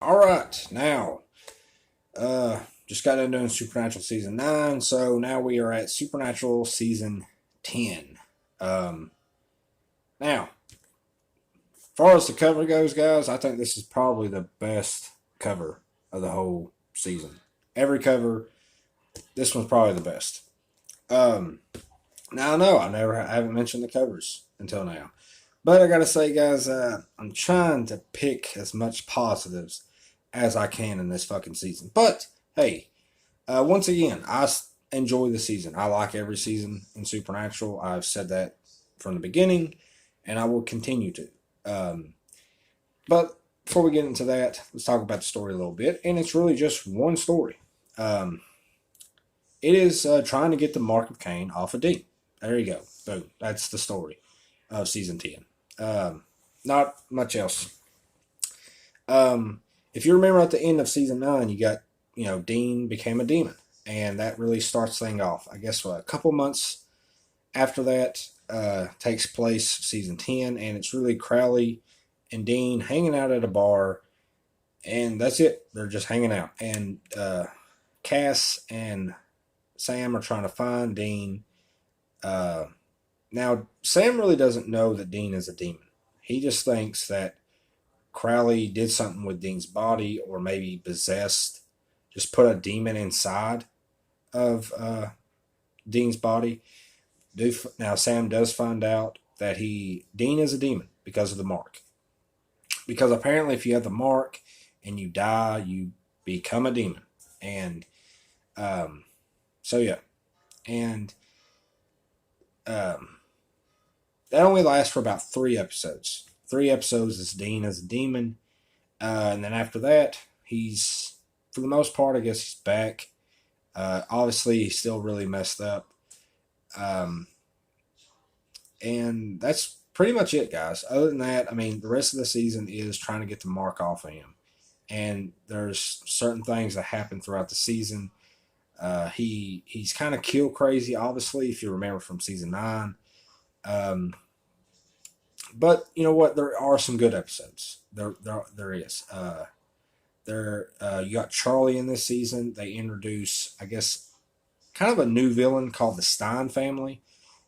All right, now, just got done doing Supernatural season 9, so now we are at Supernatural season 10. Um, Now, as far as the cover goes, guys, I think this is probably the best cover of the whole season. Every cover, this one's probably the best. Um, Now I know I haven't mentioned the covers until now, but I gotta say, guys, I'm trying to pick as much positives as I can in this fucking season. But hey, once again, enjoy the season. I like every season in Supernatural. I've said that from the beginning, and I will continue to. Um, but before we get into that, let's talk about the story a little bit. And it's really just one story. Um, it is trying to get the Mark of Cain off of Dean. There you go. Boom. That's the story of season 10. Um, Not much else. Um, if you remember at the end of season 9, you got, Dean became a demon. And that really starts thing off. I guess a couple months after that takes place season 10. And it's really Crowley and Dean hanging out at a bar. And that's it. They're just hanging out. And Cass and Sam are trying to find Dean. Uh, Now, Sam really doesn't know that Dean is a demon. He just thinks that Crowley did something with Dean's body or maybe possessed, just put a demon inside of Dean's body. Now, Sam does find out that Dean is a demon because of the mark. Because apparently, if you have the mark and you die, you become a demon. And um, so, yeah. And um, that only lasts for about 3 episodes. 3 episodes is Dean as a demon. And then after that, he's, for the most part, I guess he's back. Obviously, he's still really messed up. Um, and that's pretty much it, guys. Other than that, I mean, the rest of the season is trying to get the mark off of him. And there's certain things that happen throughout the season. He's kind of kill crazy, obviously, if you remember from season 9. Um, but you know what? There are some good episodes. There is. You got Charlie in this season. They introduce, I guess, kind of a new villain called the Stein family.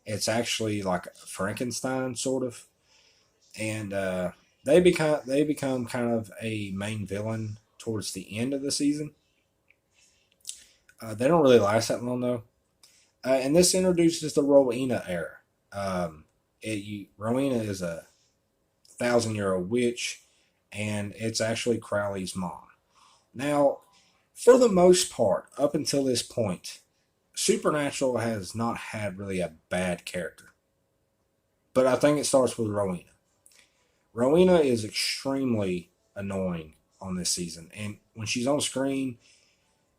It's actually like Frankenstein, sort of, and they become kind of a main villain towards the end of the season. They don't really last that long though. And this introduces the Rowena era. Rowena is a 1,000-year-old witch, and it's actually Crowley's mom. Now, for the most part, up until this point, Supernatural has not had really a bad character. But I think it starts with Rowena. Rowena is extremely annoying on this season. And when she's on screen,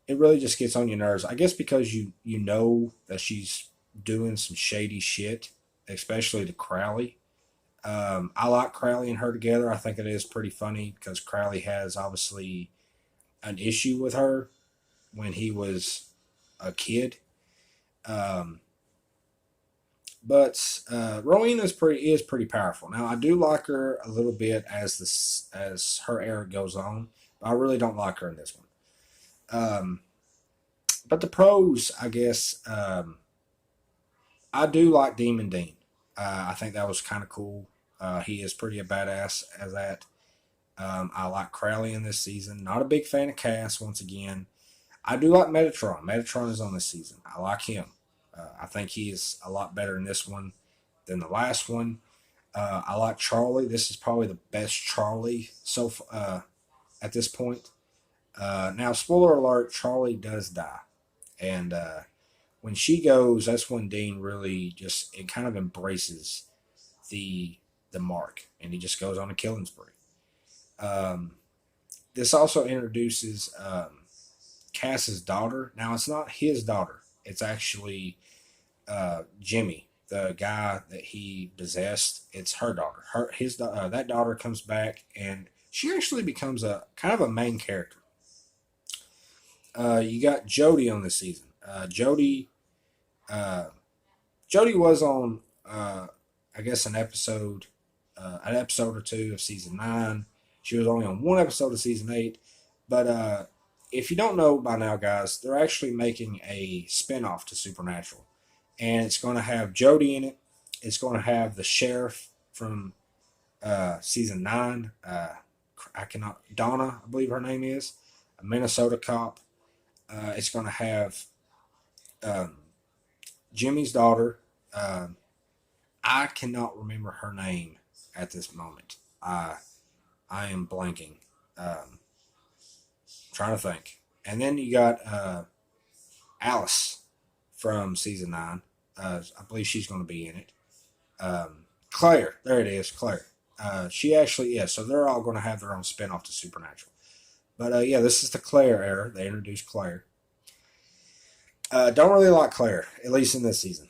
it really just gets on your nerves. I guess because you know that she's doing some shady shit, especially to Crowley. I like Crowley and her together. I think it is pretty funny because Crowley has obviously an issue with her when he was a kid. Um, but Rowena is pretty powerful. Now I do like her a little bit as her era goes on, but I really don't like her in this one. Um, but the pros, I guess, I do like Demon Dean. I think that was kind of cool. He is pretty a badass as that. I like Crowley in this season. Not a big fan of Cass once again. I do like Metatron. Metatron is on this season. I like him. I think he is a lot better in this one than the last one. I like Charlie. This is probably the best Charlie at this point. Now, spoiler alert: Charlie does die, and when she goes, that's when Dean really just it kind of embraces the the mark, and he just goes on a killing spree. Um, this also introduces Cass's daughter. Now, it's not his daughter; it's actually Jimmy, the guy that he possessed. It's her daughter. That daughter comes back, and she actually becomes a kind of a main character. You got Jody on this season. Uh, Jody was on, I guess, an episode or two of season 9. She was only on one episode of season 8. But if you don't know by now, guys, they're actually making a spinoff to Supernatural. And it's going to have Jodie in it. It's going to have the sheriff from season 9. Donna, I believe her name is, a Minnesota cop. It's going to have um, Jimmy's daughter. I cannot remember her name at this moment. I am blanking. Trying to think. And then you got Alice from season 9. I believe she's going to be in it. Claire, there it is, Claire. She actually, yeah, so they're all going to have their own spinoff to Supernatural. But yeah, this is the Claire era. They introduced Claire. Don't really like Claire, at least in this season.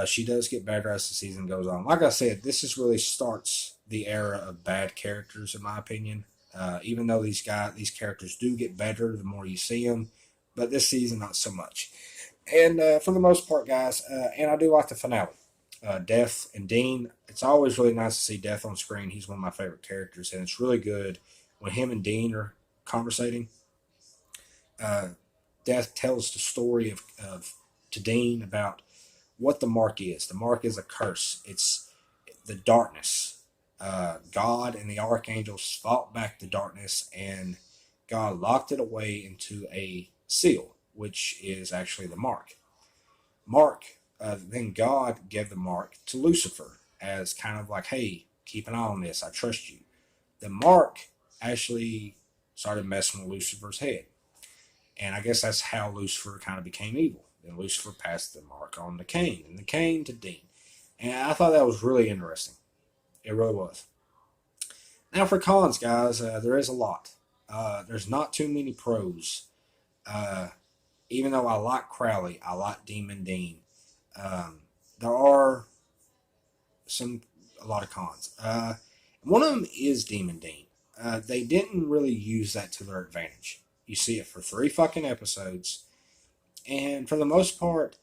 She does get better as the season goes on. Like I said, this just really starts the era of bad characters, in my opinion. Even though these characters do get better the more you see them, but this season not so much. And for the most part, guys, and I do like the finale. Death and Dean. It's always really nice to see Death on screen. He's one of my favorite characters, and it's really good when him and Dean are conversating. Uh, Death tells the story of to Dean about what the mark is. The mark is a curse. It's the darkness. God and the archangels fought back the darkness, and God locked it away into a seal, which is actually the mark. Then God gave the mark to Lucifer as kind of like, hey, keep an eye on this. I trust you. The mark actually started messing with Lucifer's head. And I guess that's how Lucifer kind of became evil. Then Lucifer passed the mark on to Cain, and the Cain to Dean. And I thought that was really interesting. It really was. Now for cons, guys, there is a lot. There's not too many pros. Even though I like Crowley, I like Demon Dean. There are a lot of cons. One of them is Demon Dean. They didn't really use that to their advantage. You see it for 3 fucking episodes, and for the most part,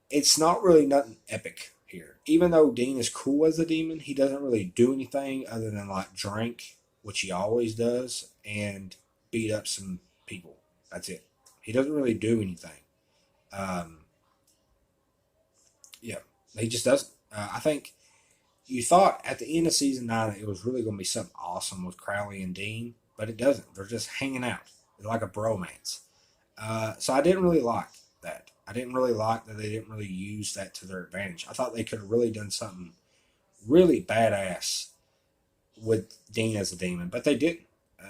it's not really nothing epic here. Even though Dean is cool as a demon, he doesn't really do anything other than like drink, which he always does, and beat up some people. That's it. He doesn't really do anything. Yeah, he just doesn't. I think you thought at the end of season 9 that it was really going to be something awesome with Crowley and Dean, but it doesn't. They're just hanging out. It's like a bromance. So I didn't really like that. I didn't really like that they didn't really use that to their advantage. I thought they could have really done something really badass with Dean as a demon, but they didn't.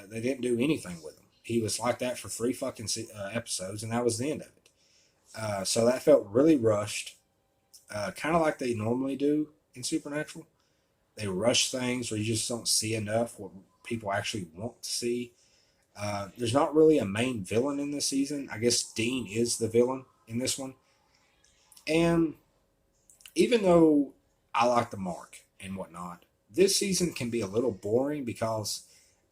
They didn't do anything with him. He was like that for 3 fucking episodes, and that was the end of it. So that felt really rushed, kind of like they normally do in Supernatural. They rush things where you just don't see enough what people actually want to see. There's not really a main villain in this season. I guess Dean is the villain in this one. And even though I like the mark and whatnot, this season can be a little boring because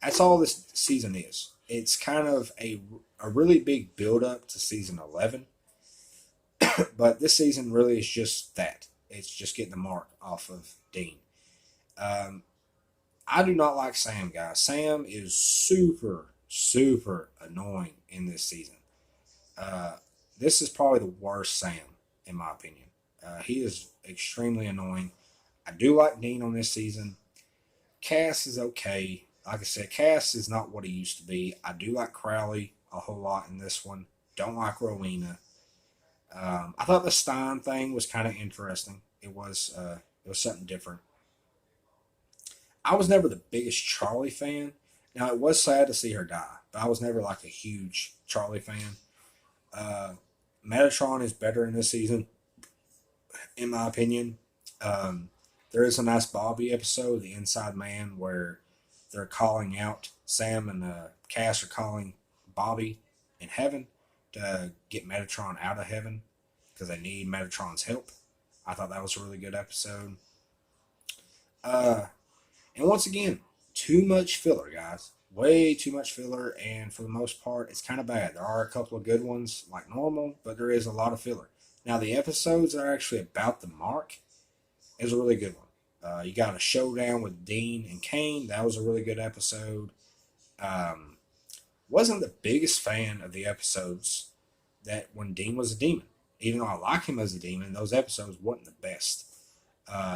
that's all this season is. It's kind of a really big build up to season 11. But this season really is just that. It's just getting the mark off of Dean. I do not like Sam, guys. Sam is super, super annoying in this season. This is probably the worst Sam, in my opinion. He is extremely annoying. I do like Dean on this season. Cass is okay. Like I said, Cass is not what he used to be. I do like Crowley a whole lot in this one. Don't like Rowena. I thought the Stein thing was kind of interesting. It was something different. I was never the biggest Charlie fan. Now it was sad to see her die, but I was never like a huge Charlie fan. Metatron is better in this season, in my opinion. There is a nice Bobby episode, The Inside Man, where they're calling out Sam and Cass are calling Bobby in heaven to get Metatron out of heaven because they need Metatron's help. I thought that was a really good episode. And once again, too much filler, guys. Way too much filler, and for the most part, it's kind of bad. There are a couple of good ones, like normal, but there is a lot of filler. Now, the episodes that are actually about the mark is a really good one. You got a showdown with Dean and Kane. That was a really good episode. Um, wasn't the biggest fan of the episodes that when Dean was a demon. Even though I like him as a demon, those episodes wasn't the best.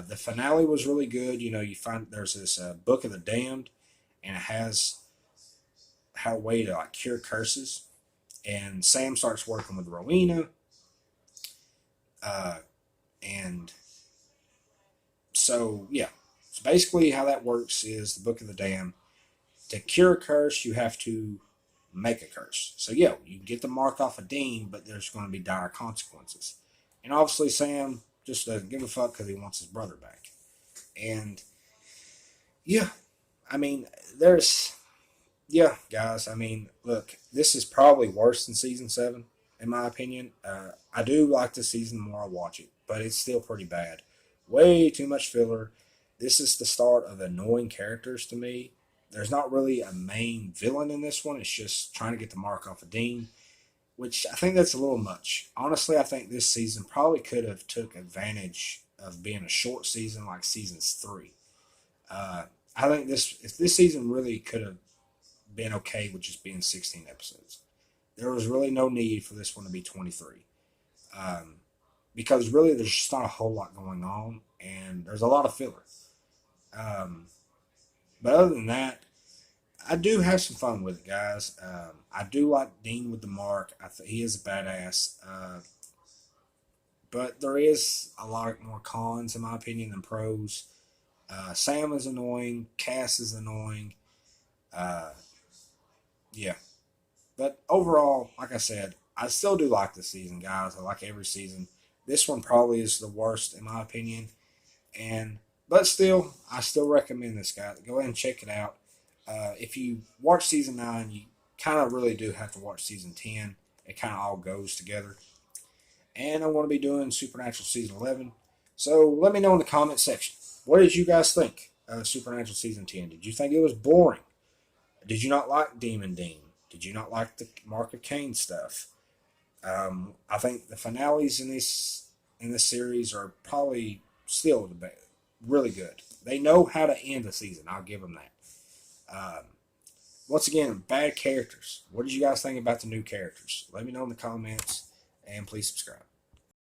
The finale was really good. You know, you find there's this Book of the Damned, and it has how a way to like cure curses. And Sam starts working with Rowena, uh, and so yeah. So basically, how that works is the Book of the Damned. To cure a curse, you have to make a curse. So yeah, you can get the mark off of Dean, but there's going to be dire consequences. And obviously, Sam just doesn't give a fuck because he wants his brother back. And yeah, I mean, yeah, guys. I mean, look, this is probably worse than season 7, in my opinion. I do like this season the more I watch it, but it's still pretty bad. Way too much filler. This is the start of annoying characters to me. There's not really a main villain in this one. It's just trying to get the mark off of Dean, which I think that's a little much. Honestly, I think this season probably could have took advantage of being a short season like seasons 3. I think this season really could have been okay with just being 16 episodes. There was really no need for this one to be 23. Um, because really there's just not a whole lot going on, and there's a lot of filler. Um, but other than that, I do have some fun with it, guys. I do like Dean with the mark. I think he is a badass. But there is a lot more cons, in my opinion, than pros. Sam is annoying. Cass is annoying. Uh, yeah. But overall, like I said, I still do like this season, guys. I like every season. This one probably is the worst, in my opinion. But still, I still recommend this, guy. Go ahead and check it out. If you watch season 9, you kind of really do have to watch season 10. It kind of all goes together. And I'm going to be doing Supernatural season 11. So let me know in the comment section. What did you guys think of Supernatural season 10? Did you think it was boring? Did you not like Demon Dean? Did you not like the Mark of Cain stuff? I think the finales in this series are probably still really good. They know how to end a season. I'll give them that. Um, Once again, bad characters. What did you guys think about the new characters? Let me know in the comments, and please subscribe.